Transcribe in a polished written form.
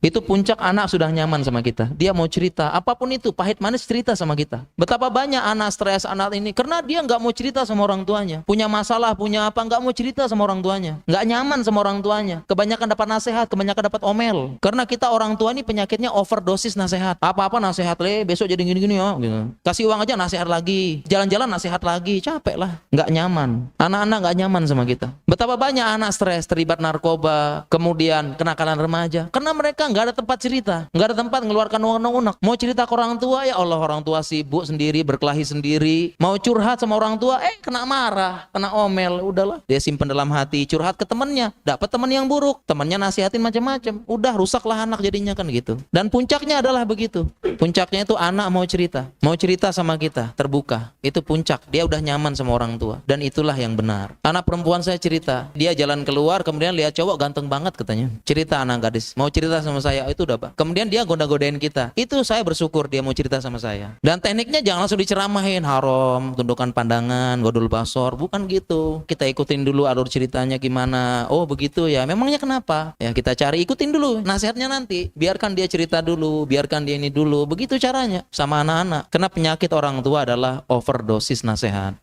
Itu puncak anak sudah nyaman sama kita. Dia mau cerita, apapun itu, pahit manis cerita sama kita. Betapa banyak anak stres anak ini, karena dia nggak mau cerita sama orang tuanya. Punya masalah, punya apa, nggak mau cerita sama orang tuanya. Nggak nyaman sama orang tuanya. Kebanyakan dapat nasihat, kebanyakan dapat omel. Karena kita orang tua ini penyakitnya overdosis nasihat. Apa-apa nasihat, besok jadi gini-gini ya. Gitu. Kasih uang aja nasihat lagi. Jalan-jalan nasihat lagi. Capek lah. Nggak nyaman. Anak-anak nggak nyaman sama kita. Betapa banyak anak stres, terlibat narkoba, kemudian kenakalan remaja. Karena mereka nggak ada tempat cerita, nggak ada tempat mengeluarkan unek-unek. Mau cerita ke orang tua, ya Allah, orang tua sibuk sendiri, berkelahi sendiri. Mau curhat sama orang tua, kena marah, kena omel. Udahlah, dia simpen dalam hati. Curhat ke temennya, dapat teman yang buruk, temannya nasihatin macam-macam. Udah, rusaklah anak jadinya kan gitu. Dan puncaknya adalah begitu. Puncaknya itu anak mau cerita sama kita, terbuka. Itu puncak, dia udah nyaman sama orang tua. Dan itulah yang benar. Anak perempuan saya cerita, dia jalan keluar, kemudian lihat cowok ganteng banget katanya. Cerita anak gadis, mau cerita sama saya, itu udah Pak. Kemudian dia goda-godain kita. Itu saya bersyukur dia mau cerita sama saya. Dan tekniknya jangan langsung diceramahin, haram, tundukkan pandangan, godul basor, bukan gitu. Kita ikutin dulu alur ceritanya gimana. Oh begitu ya, memangnya kenapa? Ya kita cari, ikutin dulu nasihatnya nanti. Biarkan dia cerita dulu, biarkan dia ini dulu. Begitu caranya sama anak-anak. Karena penyakit orang tua adalah overdosis nasihat.